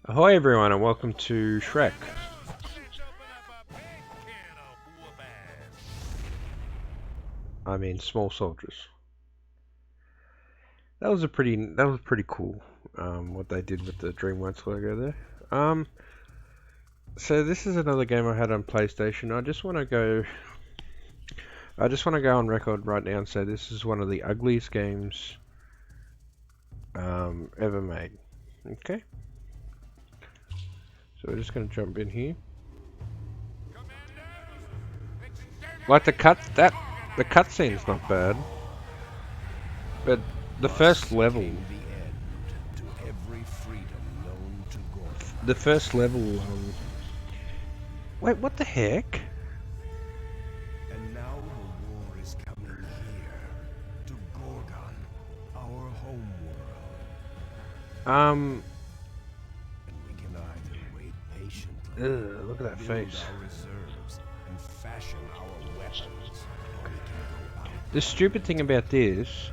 Ahoy everyone and welcome to Shrek. I mean Small Soldiers. That was pretty cool, what they did with the DreamWorks logo there. So this is another game I had on PlayStation. I just wanna go on record right now and say this is one of the ugliest games ever made. Okay? So we're just gonna jump in here. Like the cutscene's not bad. But the first level, the first level, wait, what the heck? And now the war is coming here, to Gorgon, our home world. Um, And we can either wait patiently, Look at that build face. our reserves, and fashion our weapons, or we can go out. The stupid thing about this,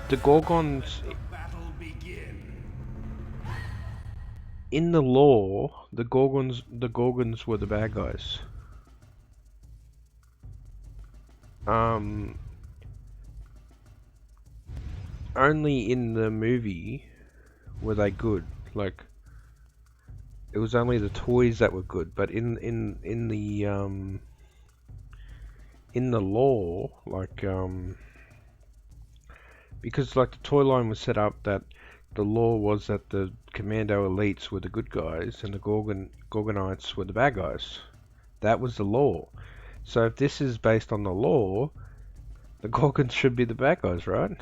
the Gorgons, Let the battle begin. in the lore, the Gorgons were the bad guys. Um, Only in the movie were they good. Like, it was only the toys that were good, but in the lore, like, because like the toy line was set up that the law was that the Commando elites were the good guys and the Gorgonites were the bad guys. That was the law. So if this is based on the law, the Gorgons should be the bad guys, right?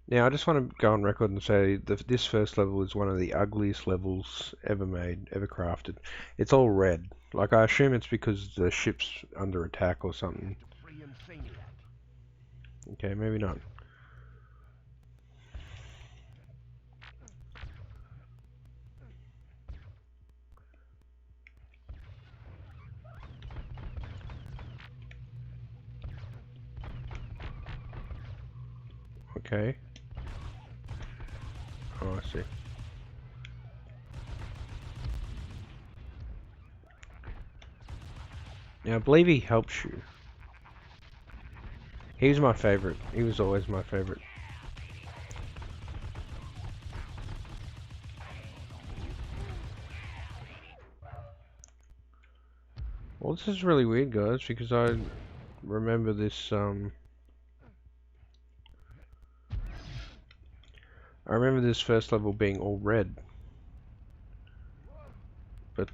Now I just want to go on record and say that this first level is one of the ugliest levels ever made, ever crafted. It's all red. Like, I assume it's because the ship's under attack or something. Okay, maybe not. Okay. Oh, I see. Now, I believe he helps you. He was my favorite. He was always my favorite. Well, this is really weird, guys, because I remember this, I remember this first level being all red. But,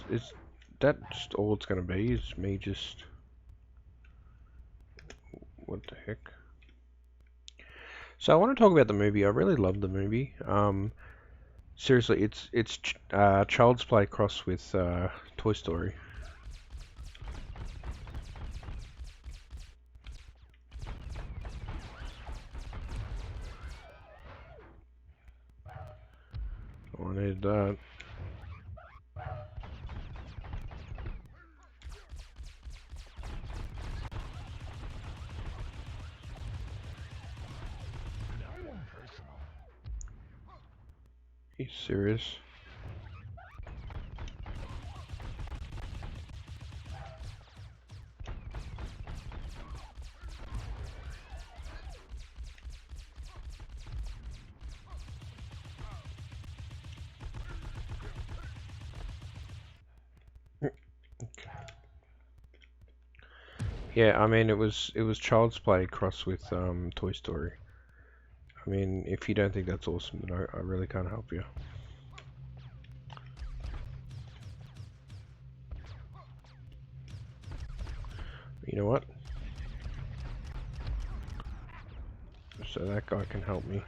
is that just all it's gonna be? Is me just... What the heck? So I want to talk about the movie. I really love the movie. Seriously, it's Child's Play crossed with Toy Story. Oh, I needed that. Are you serious? Yeah, I mean it was Child's Play crossed with Toy Story. I mean, if you don't think that's awesome, then I really can't help you. You know what? So that guy can help me.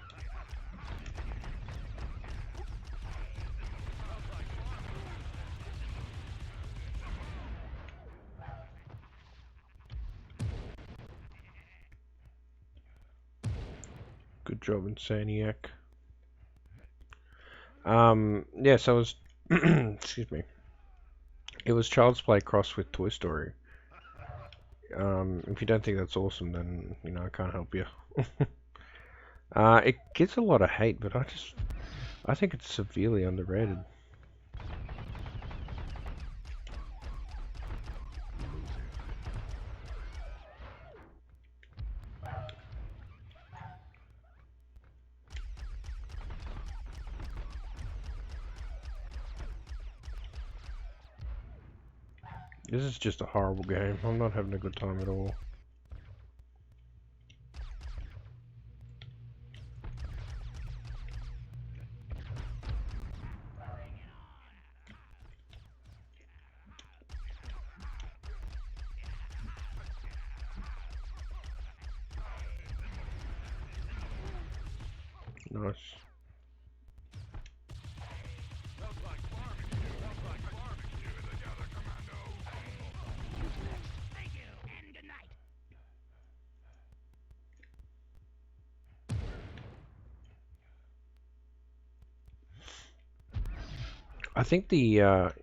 Good job, Insaniac. Yeah, so I was, excuse me. It was Child's Play crossed with Toy Story. If you don't think that's awesome, then I can't help you. It gets a lot of hate, but I think it's severely underrated. This is just a horrible game. I'm not having a good time at all. Nice. I think the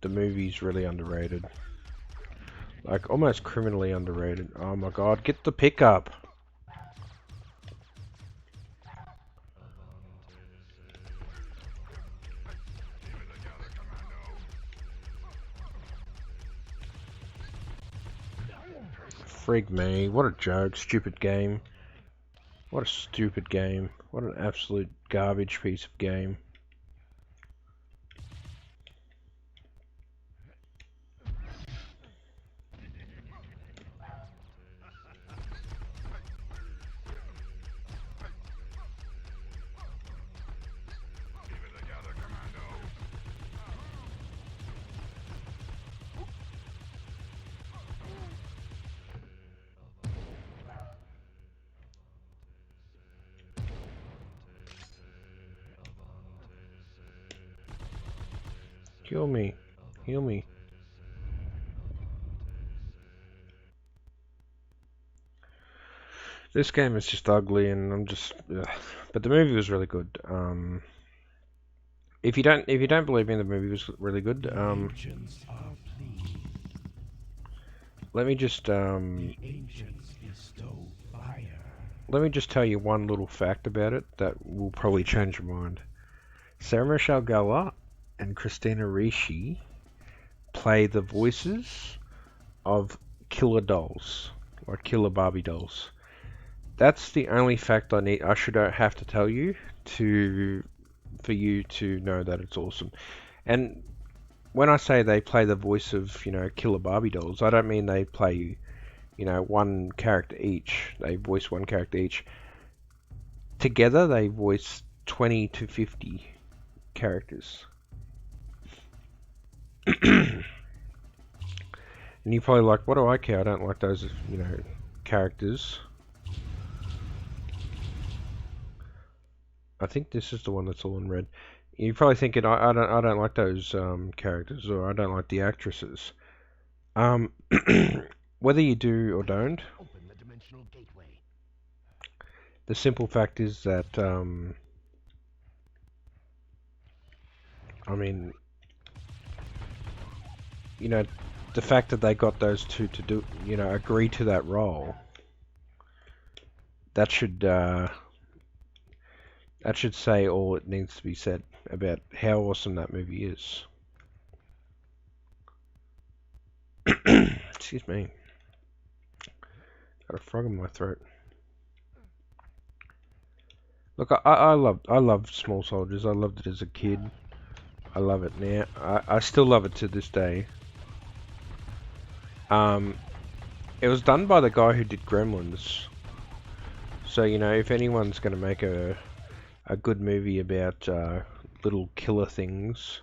movie's really underrated. Like almost criminally underrated. Oh my god, get the pickup. Frig me, what a joke, stupid game. What a stupid game. What an absolute garbage piece of game. Kill me. Heal me. This game is just ugly and I'm just ugh. But the movie was really good. If you don't believe me, the movie was really good. Let me just let me just tell you one little fact about it that will probably change your mind. Sarah Michelle Gellar and Christina Ricci play the voices of killer dolls, or killer Barbie dolls. That's the only fact I should have to tell you for you to know that it's awesome. And when I say they play the voice of, killer Barbie dolls, I don't mean they play, one character each. They voice one character each. Together, they voice 20 to 50 characters. And you're probably like, what do I care? I don't like those, characters. I think this is the one that's all in red. You're probably thinking, I don't like those characters, or I don't like the actresses. Um, whether you do or don't, the simple fact is that, I mean, the fact that they got those two to do, agree to that role, that should say all it needs to be said about how awesome that movie is. Excuse me. Got a frog in my throat. Look, I love Small Soldiers. I loved it as a kid. I love it now. I still love it to this day. It was done by the guy who did Gremlins. So, if anyone's going to make a good movie about little killer things.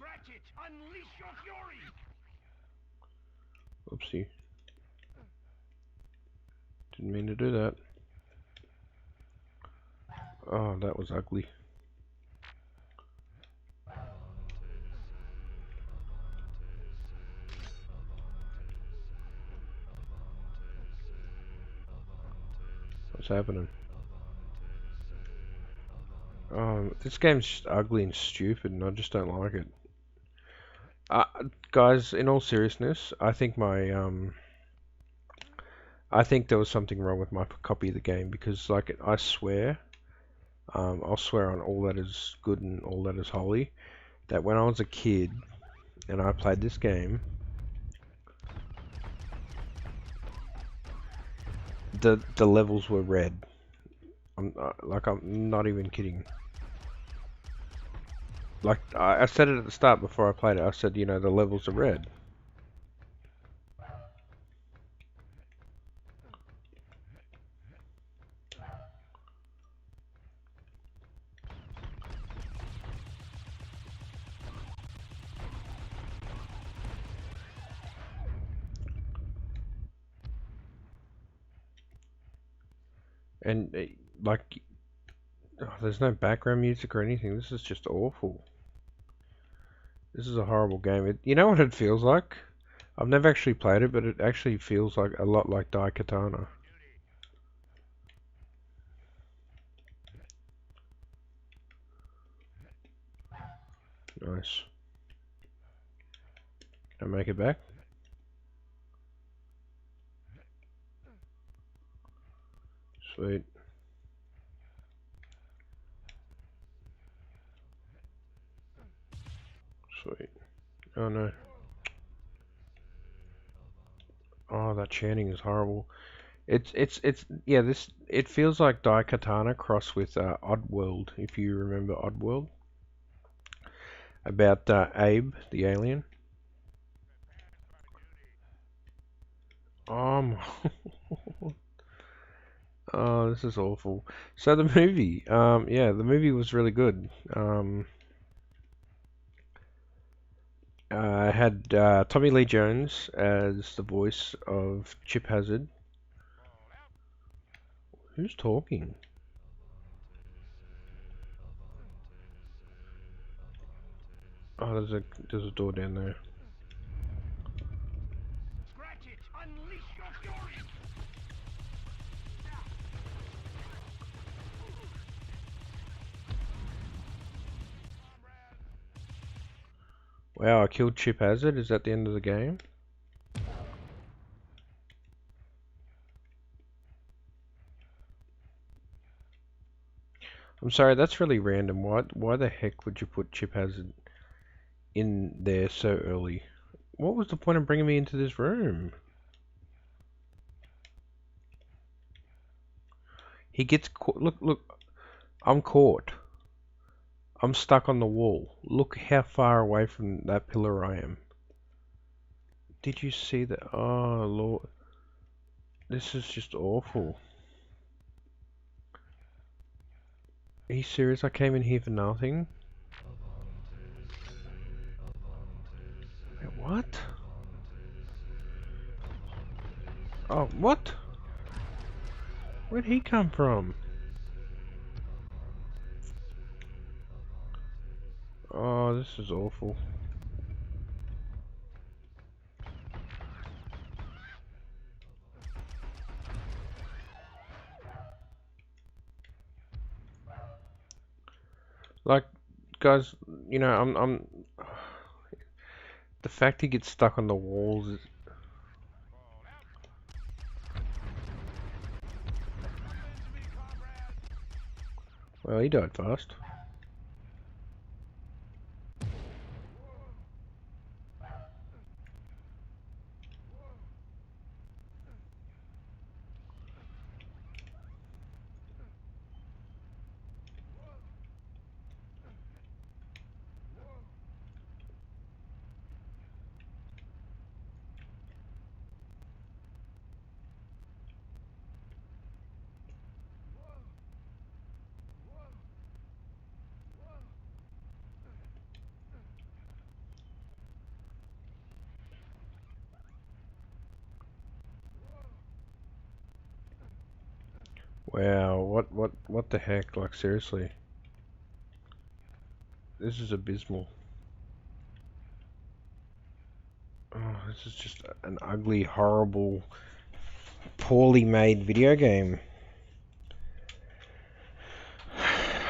Oopsie. Didn't mean to do that. Oh, that was ugly. What's happening? This game's just ugly and stupid, and I just don't like it. Uh, Guys, in all seriousness, I think there was something wrong with my copy of the game because, like, I swear, I'll swear on all that is good and all that is holy, that when I was a kid and I played this game, the levels were red. I'm not even kidding. Like I said it at the start before I played it. I said, you know, the levels are red. And like, there's no background music or anything. This is just awful. This is a horrible game. You know what it feels like? I've never actually played it, but it actually feels like a lot like Daikatana. Nice. Can I make it back? Sweet. Sweet. Oh no. Oh, that chanting is horrible. It's yeah. It feels like Daikatana crossed with Oddworld. If you remember Oddworld, about Abe the alien. Um. Oh, this is awful. So the movie, yeah, the movie was really good. I had Tommy Lee Jones as the voice of Chip Hazard. Who's talking? Oh, there's a door down there. Wow, I killed Chip Hazard. Is that the end of the game? I'm sorry, that's really random. Why the heck would you put Chip Hazard in there so early? What was the point of bringing me into this room? He gets caught. Look, I'm caught. I'm stuck on the wall. Look how far away from that pillar I am. Did you see that? Oh, Lord. This is just awful. Are you serious? I came in here for nothing? Wait, what? Oh, what? Where'd he come from? Oh, this is awful. Like, guys, you know, the fact he gets stuck on the walls is... Well, he died fast. Wow, what the heck? Like, seriously. This is abysmal. Oh, this is just an ugly, horrible, poorly made video game.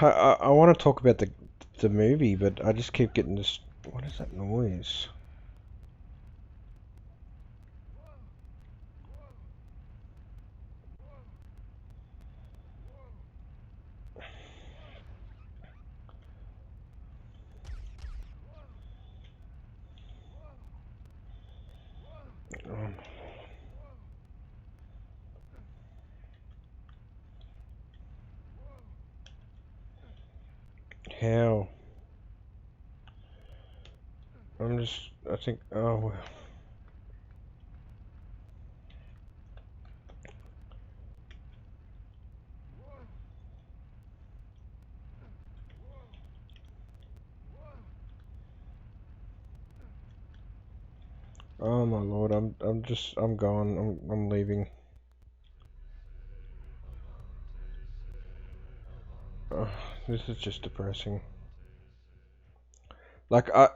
I want to talk about the movie, but I just keep getting this. What is that noise? Um, how? I'm just. I think. Oh. Oh my lord. I'm gone. I'm leaving. Oh, this is just depressing. Like I.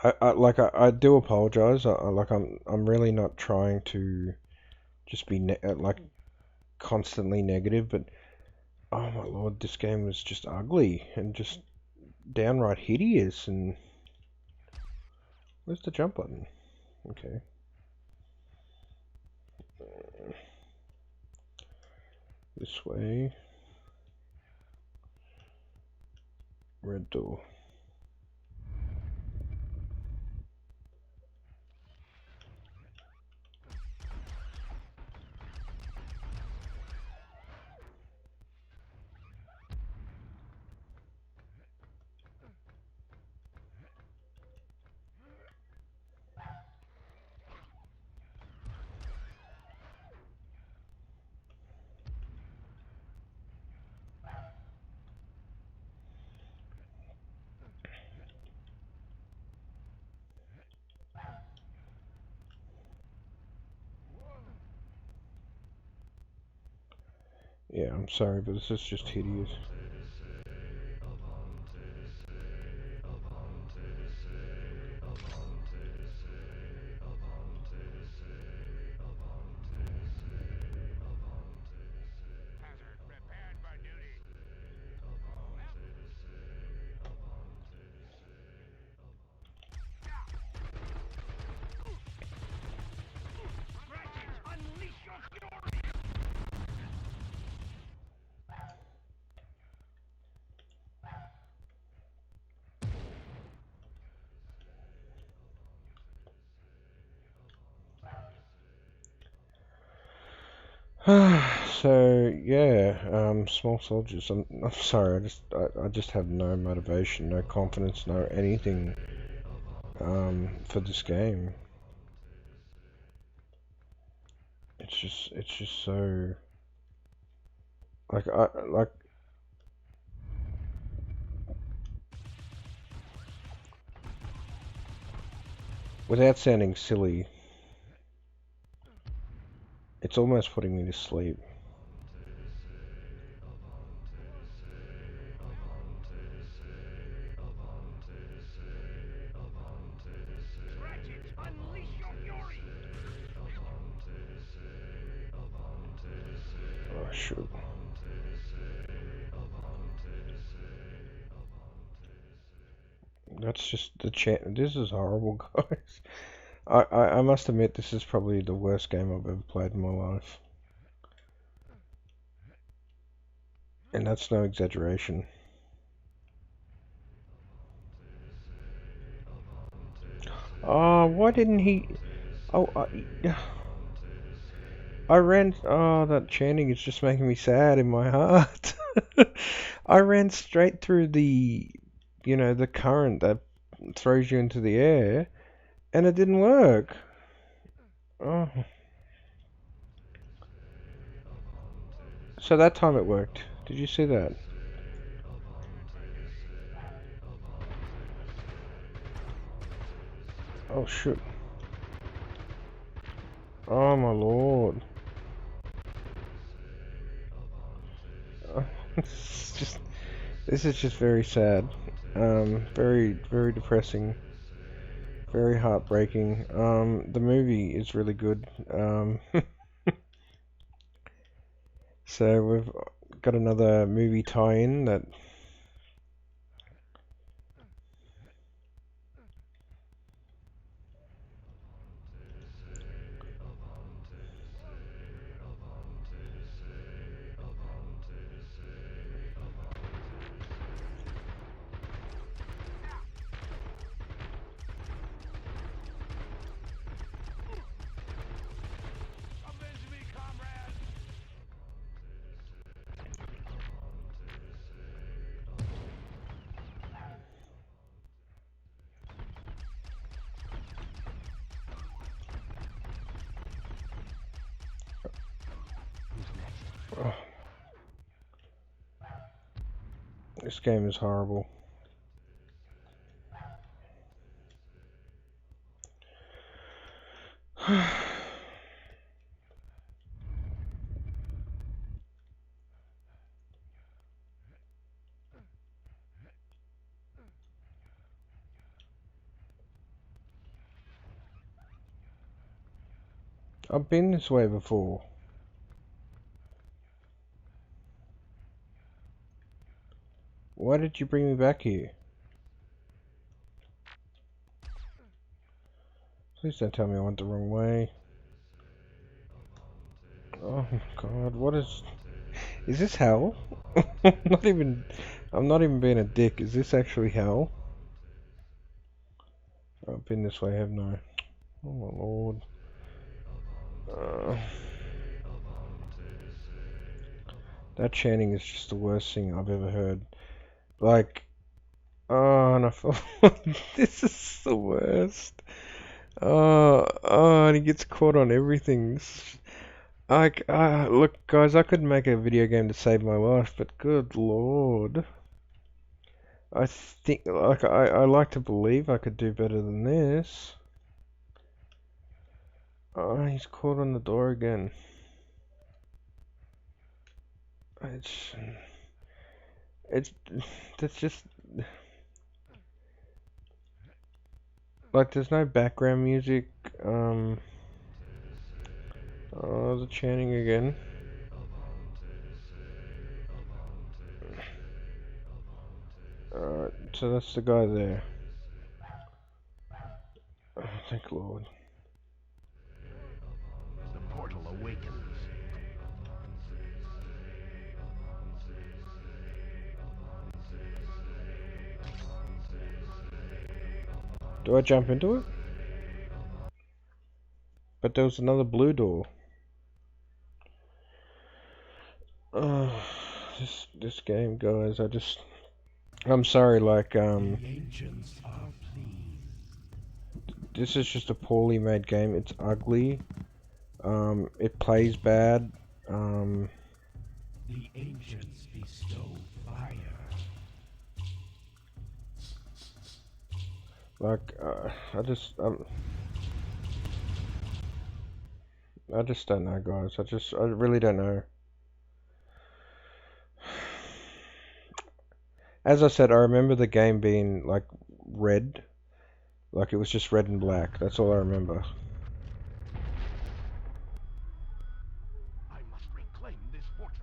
I do apologize. I'm really not trying to just be like constantly negative, but oh my lord, this game was just ugly and just downright hideous. And where's the jump button? Okay, this way. Red door. Yeah, I'm sorry, but this is just hideous. So yeah, small soldiers. I'm sorry. I just have no motivation, no confidence, no anything for this game. It's just so like without sounding silly, it's almost putting me to sleep. Oh shoot. That's just the chant. This is horrible, guys. I must admit, this is probably the worst game I've ever played in my life. And that's no exaggeration. Oh, why didn't he... Oh, I ran... Oh, that chanting is just making me sad in my heart. I ran straight through the current that throws you into the air, and it didn't work. Oh, so that time it worked. Did you see that? Oh, shoot. Oh, my lord. It's just... This is just very sad. Very, very depressing. Very heartbreaking. The movie is really good. So we've got another movie tie-in that. Avenge me, comrade! Oh, this game is horrible. I've been this way before. Why did you bring me back here? Please don't tell me I went the wrong way. Oh my god, what is... Is this hell? Not even... I'm not even being a dick. Is this actually hell? I've been this way, haven't I? Oh my lord. That chanting is just the worst thing I've ever heard. Like... Oh, and I feel... This is the worst. Oh, and he gets caught on everything. Like, look, guys, I could make a video game to save my life, but good lord. I think, like, I like to believe I could do better than this. Oh, he's caught on the door again. It's, that's just, like, there's no background music, oh, the chanting again. Alright, so that's the guy there. Oh, thank Lord. The portal awakens. Do I jump into it? But there was another blue door. Oh, this game, guys, I'm sorry, like, The ancients are pleased. this is just a poorly made game. It's ugly. It plays bad. The ancients bestow fire. Like, I just don't know, guys. I really don't know. As I said, I remember the game being, like, red. Like, it was just red and black. That's all I remember. I must reclaim this fortress.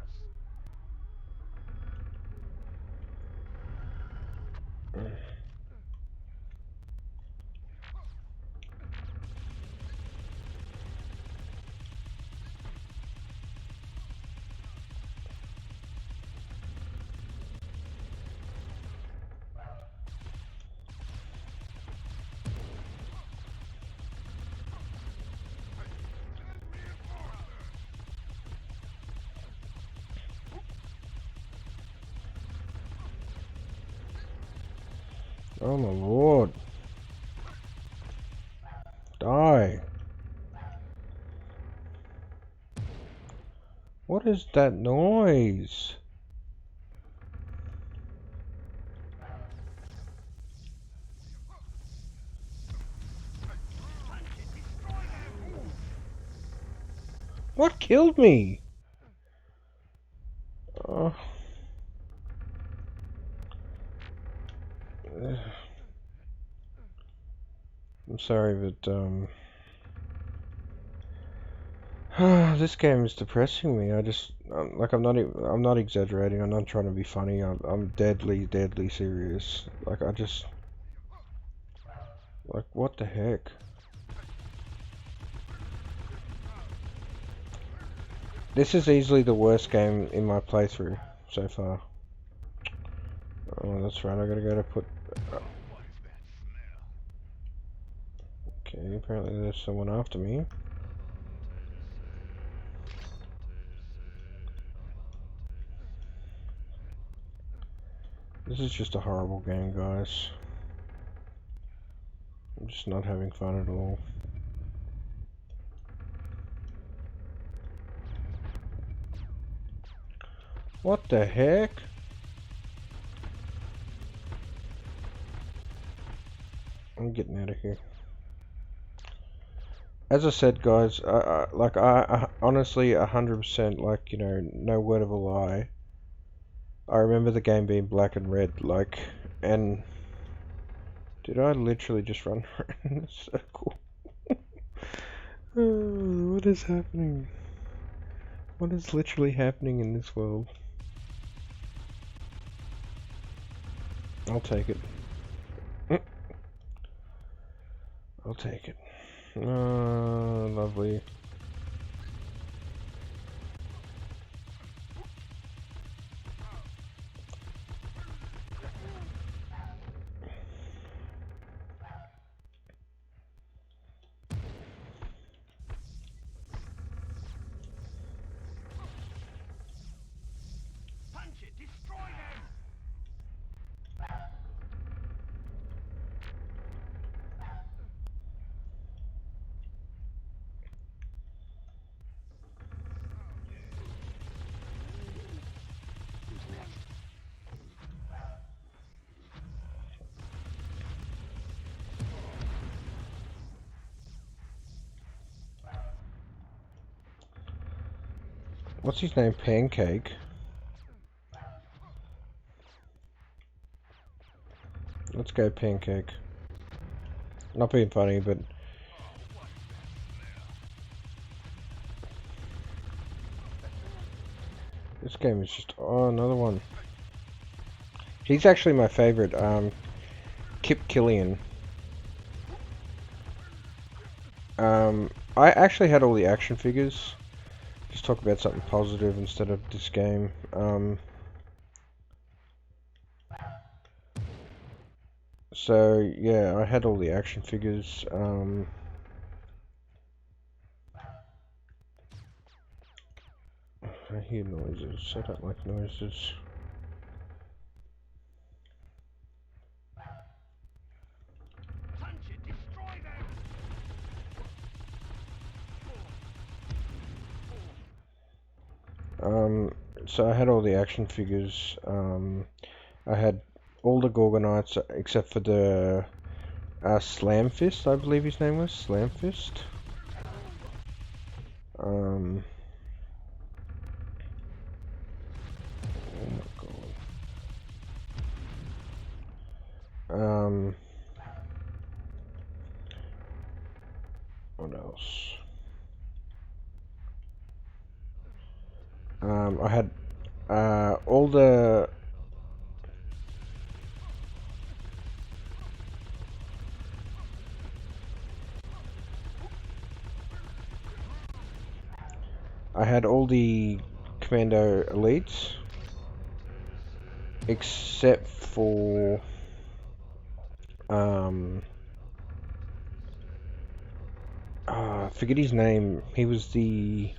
Oh my lord. Die. What is that noise? What killed me? Oh. I'm sorry, but This game is depressing me. Like I'm not exaggerating. I'm not trying to be funny. I'm deadly, deadly serious. Like what the heck? This is easily the worst game in my playthrough so far. Oh, that's right. I gotta go to put. Okay, apparently there's someone after me. This is just a horrible game, guys. I'm just not having fun at all. What the heck? I'm getting out of here. As I said, guys, I honestly 100%, like, you know, no word of a lie. I remember the game being black and red, like, and did I literally just run around in a circle? What is happening? What is literally happening in this world? I'll take it. I'll take it. Lovely. What's his name? Pancake. Let's go, Pancake. Not being funny, but this game is just... Oh, another one. He's actually my favorite, Kip Killian. I actually had all the action figures. Just talk about something positive instead of this game. So, yeah, I had all the action figures. I hear noises. I don't like noises. So I had all the action figures. I had all the Gorgonites except for the Slam Fist, I believe his name was. Slam Fist. Oh my god. What else? I had all the... I had all the Commando Elites, except for I forget his name. He was the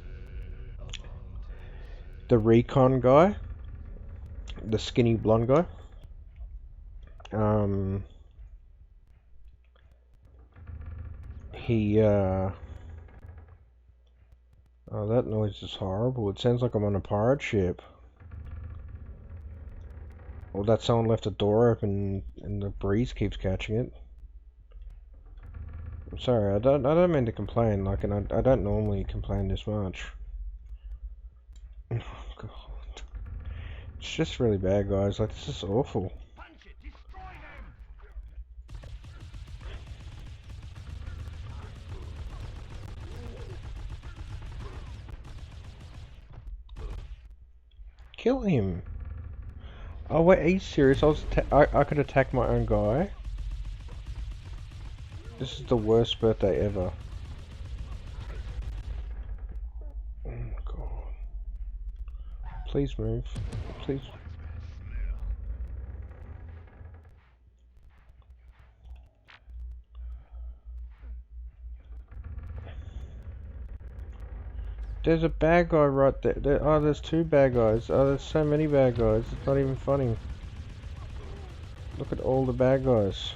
recon guy, the skinny blonde guy. He oh, that noise is horrible. It sounds like I'm on a pirate ship. Or that someone left a door open and the breeze keeps catching it. I'm sorry, I don't mean to complain, like, and I don't normally complain this much. Oh god. It's just really bad, guys. Like, this is awful. kill him. Oh wait, are you serious? I could attack my own guy. This is the worst birthday ever. Oh god. Please move. Please. There's a bad guy right there. Oh, there's two bad guys. Oh, there's so many bad guys. It's not even funny. Look at all the bad guys.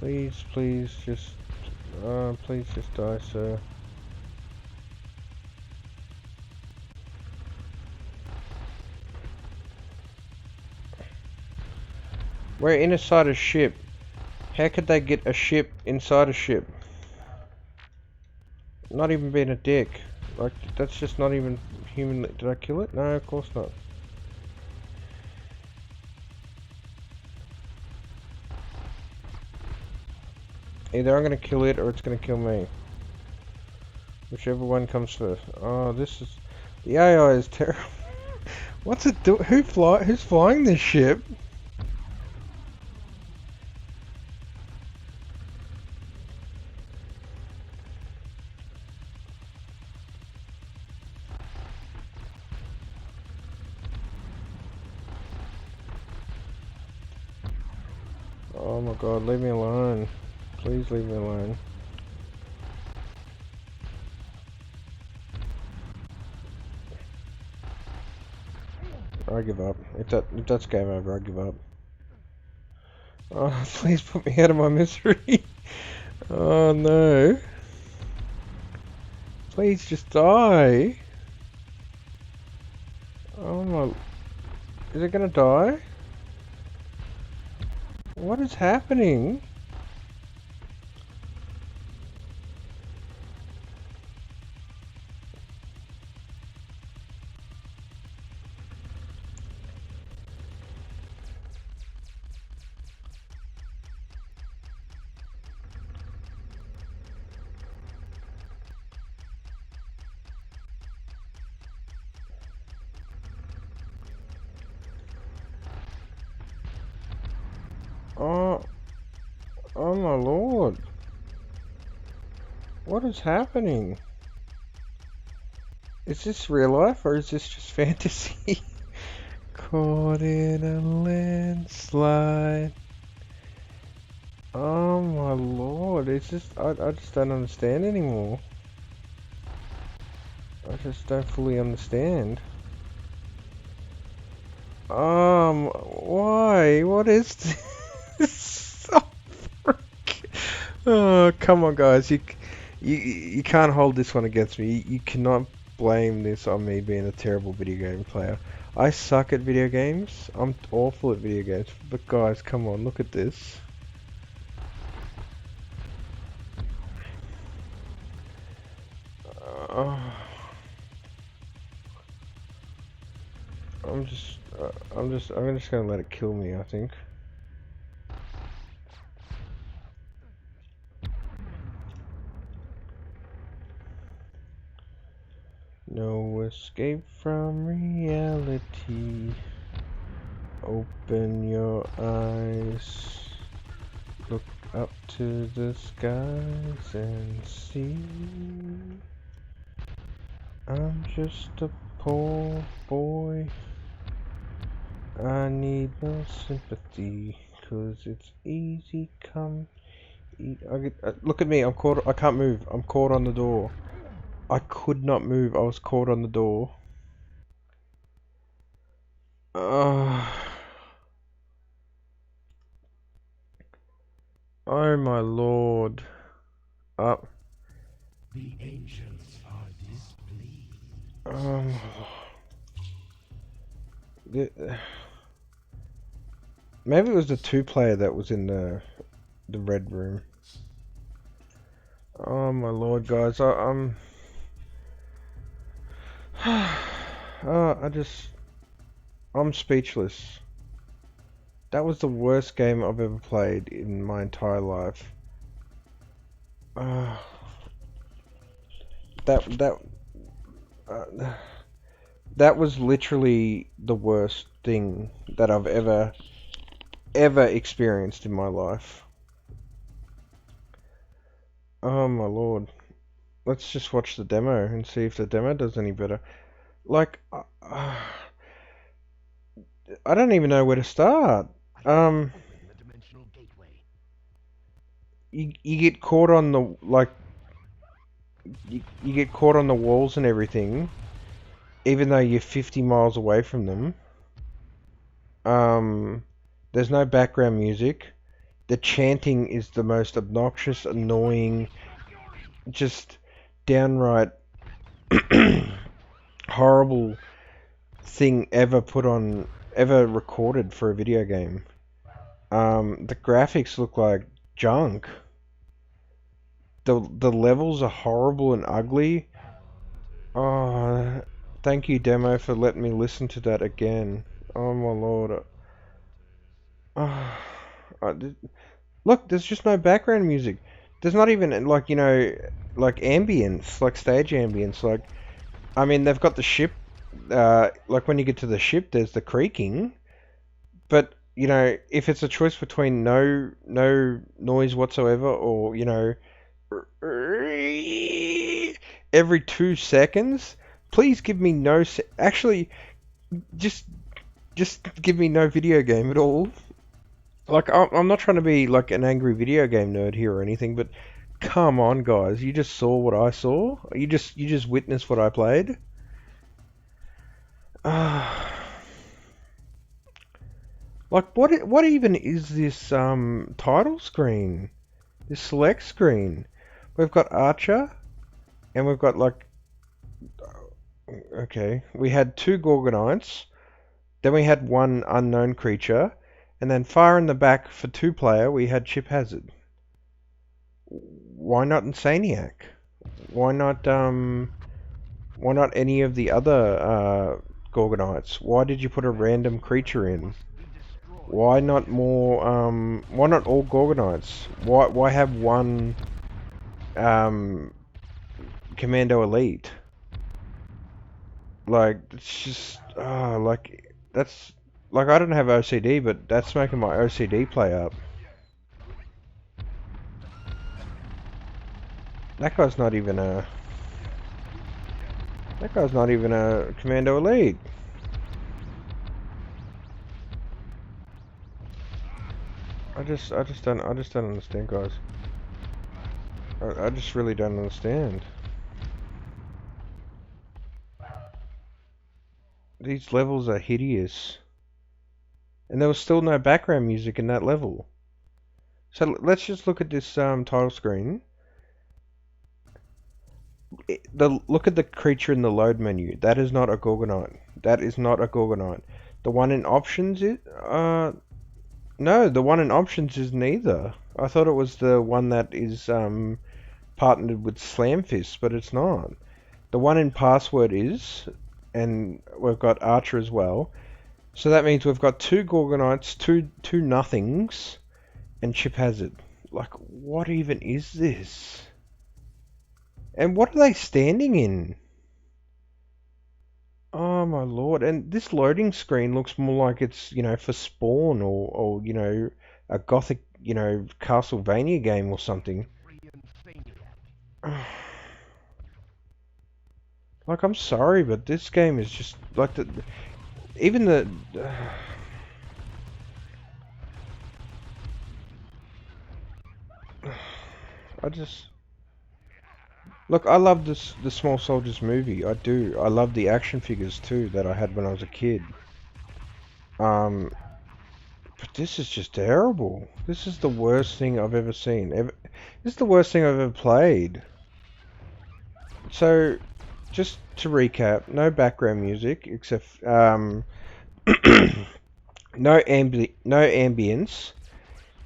Please, please just die, sir. We're inside a ship. How could they get a ship inside a ship? Not even being a dick. Like, that's just not even human. Did I kill it? No, of course not. Either I'm gonna kill it or it's gonna kill me. Whichever one comes first. Oh, this is... The AI is terrible. What's it do? Who's flying this ship? Oh my god, leave me alone. Please leave me alone. I give up. If that's game over, I give up. Oh, please put me out of my misery. Oh no. Please just die. Oh my... Is it gonna die? What is happening? Oh, oh my lord. What is happening? Is this real life or is this just fantasy? Caught in a landslide. Oh my lord, it's just, I just don't understand anymore. I just don't fully understand. Why? What is this? Oh, frick. Oh, come on, guys. You can't hold this one against me. You cannot blame this on me being a terrible video game player. I suck at video games. I'm awful at video games. But guys, come on, look at this. Uh, I'm just gonna let it kill me, I think. No escape from reality. Open your eyes. Look up to the skies and see. I'm just a poor boy. I need no sympathy, 'cause it's easy come. Look at me, I'm caught. I can't move. I'm caught on the door. I could not move. I was caught on the door. Oh my lord. Oh. The ancients are displeased. Maybe it was the two-player that was in the red room. Oh my lord, guys. I'm I'm speechless. That was the worst game I've ever played in my entire life. Uh, that that uh, that was literally the worst thing that I've ever experienced in my life. Oh my lord. Let's just watch the demo and see if the demo does any better. Like, I don't even know where to start. Um, you get caught on the, like, you get caught on the walls and everything, even though you're 50 miles away from them. There's no background music. The chanting is the most obnoxious, annoying, just downright horrible thing ever recorded for a video game. The graphics look like junk. The levels are horrible and ugly. Oh, thank you, demo, for letting me listen to that again. Oh my lord. Oh, look, there's just no background music. There's not even like like ambience, like stage ambience. Like, I mean, they've got the ship. Like when you get to the ship, there's the creaking. But if it's a choice between no noise whatsoever, or every 2 seconds, please give me no. Actually, just give me no video game at all. Like, I'm not trying to be like an angry video game nerd here or anything, but come on, guys, you just saw what I saw. You just witnessed what I played. Like, what even is this title screen? This select screen. We've got Archer, and we've got like, okay, we had two Gorgonites, then we had one unknown creature, and then far in the back for two-player we had Chip Hazard. Why not Insaniac? Why not any of the other Gorgonites? Why did you put a random creature in? Why not more? Why not all Gorgonites? Why have one Commando Elite? Like, it's just like that's like, I don't have OCD, but that's making my OCD play up. That guy's not even a Commando Elite. I just don't understand, guys. I just really don't understand. These levels are hideous. And there was still no background music in that level. So let's just look at this title screen. Look at the creature in the load menu. That is not a Gorgonite. That is not a Gorgonite. The one in options is no, the one in options is neither. I thought it was the one that is partnered with Slamfist, but it's not. The one in password is, and we've got Archer as well. So that means we've got two Gorgonites, two nothings, and Chip Hazard. Like, what even is this? And what are they standing in? Oh my lord! And this loading screen looks more like it's for Spawn or a Gothic Castlevania game or something. Like, I'm sorry, but this game is just like even the. I just look. I love the Small Soldiers movie. I do. I love the action figures too that I had when I was a kid. But this is just terrible. This is the worst thing I've ever seen. This is the worst thing I've ever played. So, just to recap, no background music except no ambience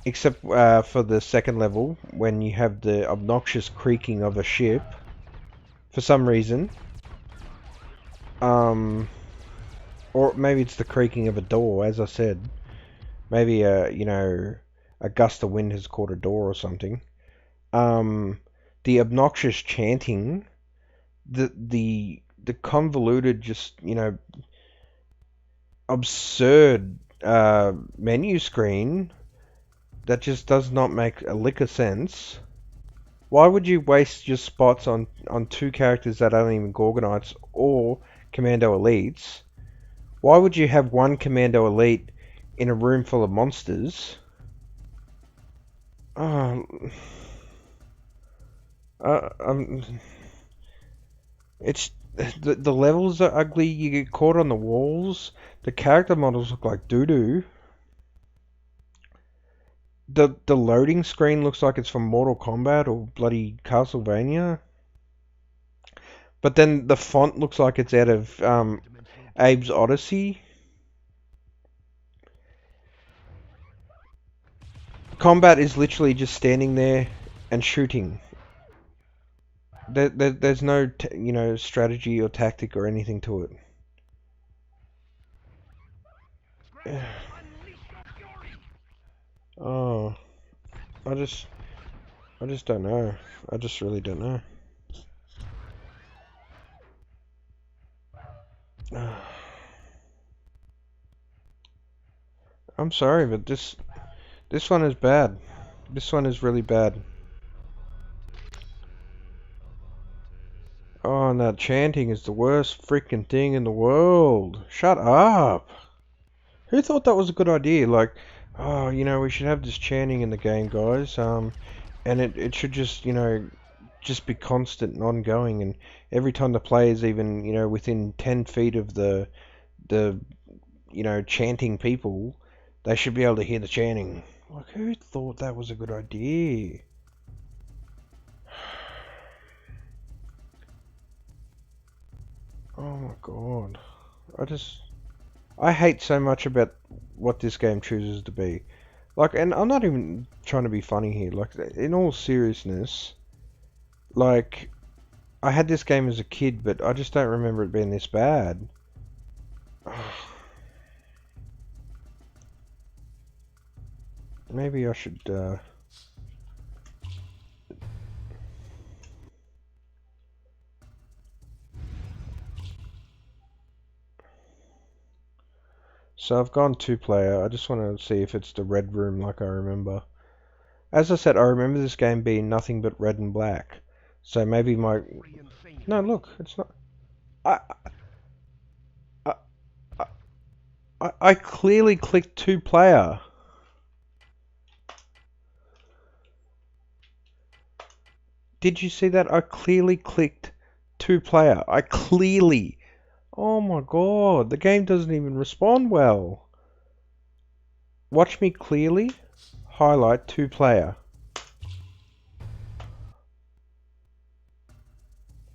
except for the second level when you have the obnoxious creaking of a ship for some reason. Or maybe it's the creaking of a door, as I said. maybe a gust of wind has caught a door or something. The obnoxious chanting, the convoluted, just absurd menu screen that just does not make a lick of sense. Why would you waste your spots on two characters that aren't even Gorgonites or Commando Elites? Why would you have one Commando Elite in a room full of monsters? Oh, um, it's the levels are ugly. You get caught on the walls. The character models look like doo doo. The loading screen looks like it's from Mortal Kombat or bloody Castlevania. But then the font looks like it's out of Abe's Odyssey. Combat is literally just standing there and shooting. There's no strategy or tactic or anything to it. Oh, I just don't know. I just really don't know. I'm sorry, but this one is bad. This one is really bad. Oh, and that chanting is the worst freaking thing in the world. Shut up. Who thought that was a good idea? Like, oh, we should have this chanting in the game, guys. And it should just, just be constant and ongoing. And every time the player's even, within 10 feet of the chanting people, they should be able to hear the chanting. Like, who thought that was a good idea? Oh my god. I hate so much about what this game chooses to be. Like, and I'm not even trying to be funny here. Like, in all seriousness, like, I had this game as a kid, but I just don't remember it being this bad. Maybe I should, So I've gone two-player. I just want to see if it's the red room like I remember. As I said, I remember this game being nothing but red and black. So maybe my... No, look, it's not... I, I, I clearly clicked two-player. Did you see that? I clearly clicked two-player. I clearly... Oh my god, the game doesn't even respond well. Watch me clearly highlight two-player.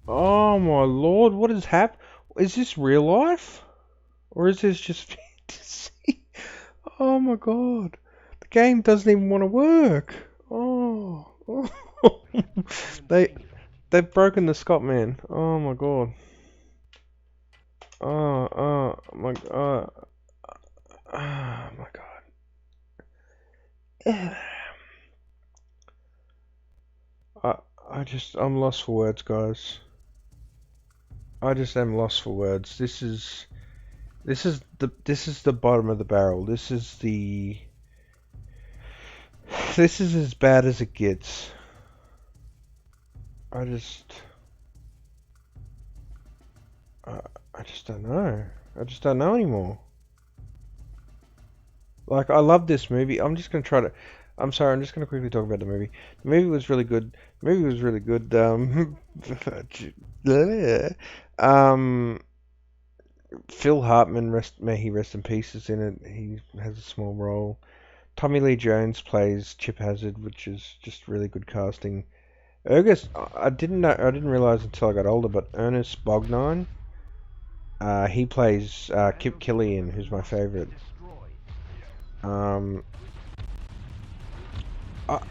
Oh my lord, what has happened? Is this real life? Or is this just fantasy? Oh my god. The game doesn't even want to work. Oh. They've broken the Scottman. Oh my god. Oh my god. Oh my god. I'm lost for words, guys. I just am lost for words. This is the bottom of the barrel. This is as bad as it gets. I just don't know. I just don't know anymore. Like, I love this movie. I'm just gonna try to. I'm sorry. I'm just gonna quickly talk about the movie. The movie was really good. The movie was really good. Phil Hartman, may he rest in peace, is in it. He has a small role. Tommy Lee Jones plays Chip Hazard, which is just really good casting. I didn't know. I didn't realize until I got older, but Ernest Borgnine, he plays Kip Killian, who's my favorite. Um, I,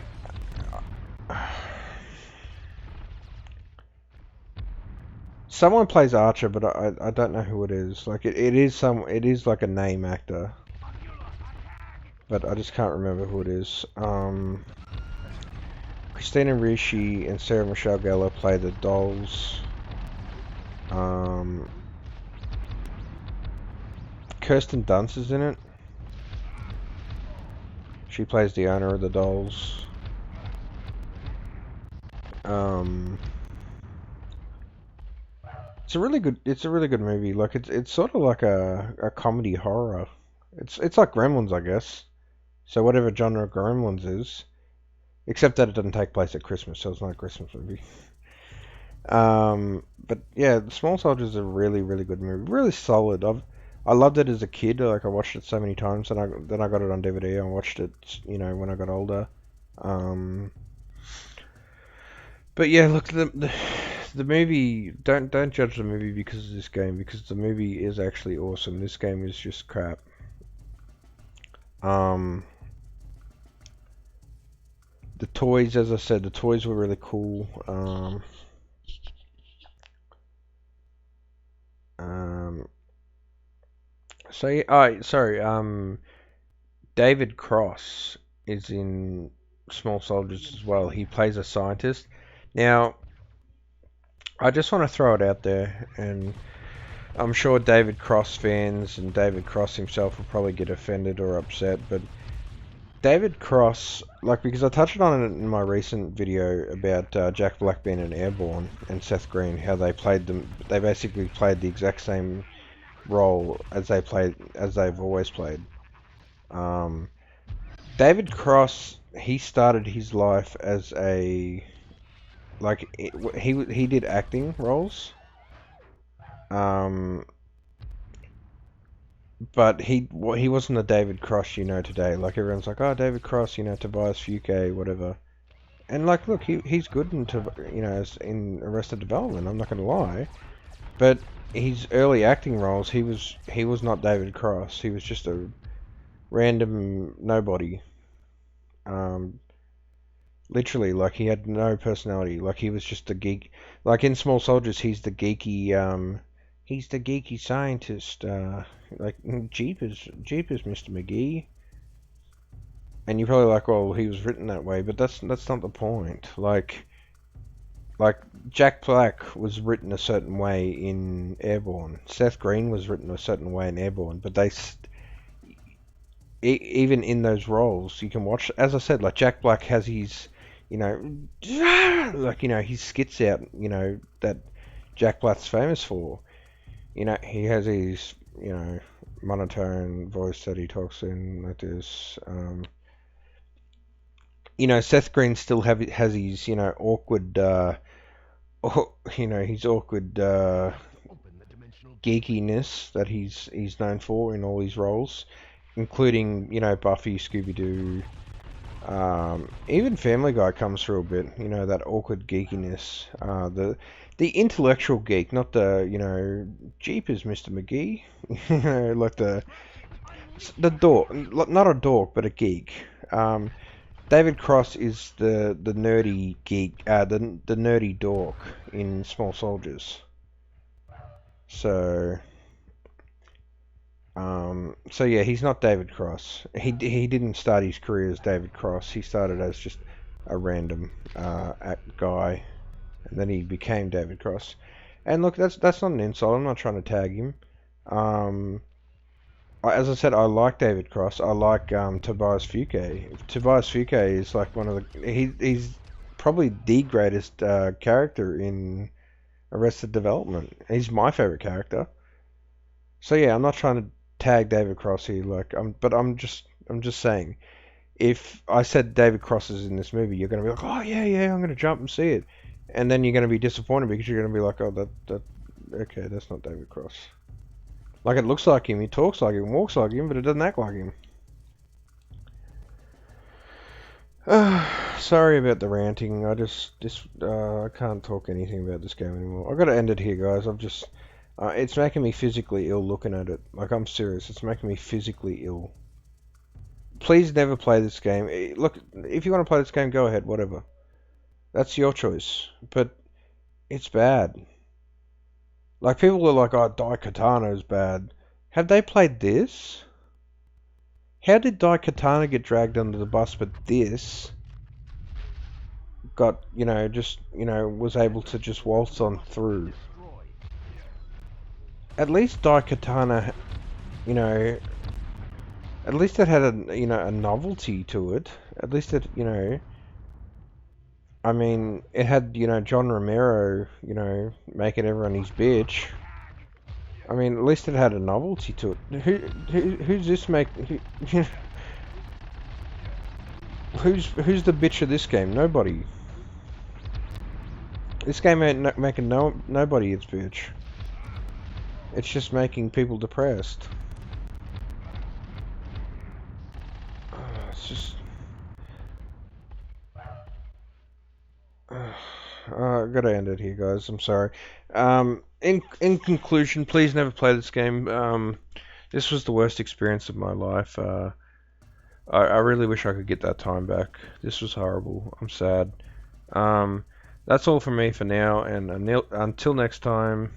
Someone plays Archer, but I don't know who it is. Like it is like a name actor. but I just can't remember who it is. Christina Ricci and Sarah Michelle Gellar play the dolls. Um, Kirsten Dunst is in it. She plays the owner of the dolls. Um, It's a really good movie. Like it's sort of like a comedy horror. It's like Gremlins, I guess. So whatever genre Gremlins is, except that it doesn't take place at Christmas, so it's not a Christmas movie. But yeah, The Small Soldiers is a really, really good movie. Really solid. I loved it as a kid. Like I watched it so many times, and then I got it on DVD. I watched it, when I got older. Um, but yeah, look, the movie. Don't judge the movie because of this game, because the movie is actually awesome. This game is just crap. Um, the toys, as I said, the toys were really cool. Um, so yeah, sorry. David Cross is in Small Soldiers as well. He plays a scientist. Now, I just want to throw it out there, and I'm sure David Cross fans and David Cross himself will probably get offended or upset, but David Cross, like, because I touched on it in my recent video about Jack Black being an Airborne and Seth Green, how they played them. They basically played the exact same role as they've always played. Um, David Cross, he started his life as a like he did acting roles. Um, but he wasn't the David Cross you know today. Like everyone's like, oh, David Cross, Tobias Fuke, whatever. And like, look, he's good as in Arrested Development. I'm not gonna lie, but his early acting roles, he was not David Cross. He was just a random nobody. Um, Literally, like he had no personality. Like he was just a geek. Like in Small Soldiers, he's the geeky scientist. Like Jeepers, Mr. McGee. And you're probably like, well, he was written that way, but that's not the point. Like Jack Black was written a certain way in Airborne. Seth Green was written a certain way in Airborne, but even in those roles, you can watch. As I said, like Jack Black has his, you know, his skits out. That Jack Black's famous for. He has his, monotone voice that he talks in like this. Seth Green still has his, awkward, his awkward geekiness that he's known for in all his roles, including, Buffy, Scooby Doo. Even Family Guy comes through a bit, that awkward geekiness. The intellectual geek, not the, Jeepers, Mr. McGee. Like the dork, not a dork, but a geek. David Cross is the nerdy geek, the nerdy dork in Small Soldiers. So, so yeah, he's not David Cross. He didn't start his career as David Cross. He started as just a random guy, and then he became David Cross. And look, that's not an insult. I'm not trying to tag him. Um, as I said, I like David Cross. I like Tobias Fuke. Tobias Fuke is like one of he's probably the greatest character in Arrested Development. He's my favorite character. So yeah, I'm not trying to tag David Cross here. But I'm just saying, if I said David Cross is in this movie, you're gonna be like, oh yeah, yeah, I'm gonna jump and see it, and then you're gonna be disappointed because you're gonna be like, oh okay, that's not David Cross. Like it looks like him, he talks like him, walks like him, but it doesn't act like him. Sorry about the ranting. I can't talk anything about this game anymore. I've got to end it here, guys. It's making me physically ill looking at it. Like I'm serious. It's making me physically ill. Please never play this game. Look, if you want to play this game, go ahead. Whatever. That's your choice. But it's bad. Like people are like, oh, Daikatana is bad. Have they played this? How did Daikatana get dragged under the bus, but this got, just, was able to just waltz on through? At least Daikatana, you know, at least it had a novelty to it. At least it. I mean, it had, John Romero, making everyone his bitch. I mean, at least it had a novelty to it. Who's this make? Who's the bitch of this game? Nobody. This game ain't making nobody its bitch. It's just making people depressed. It's just. I gotta end it here, guys. I'm sorry. In conclusion, please never play this game. This was the worst experience of my life. I really wish I could get that time back. This was horrible. I'm sad. That's all from me for now, and until next time.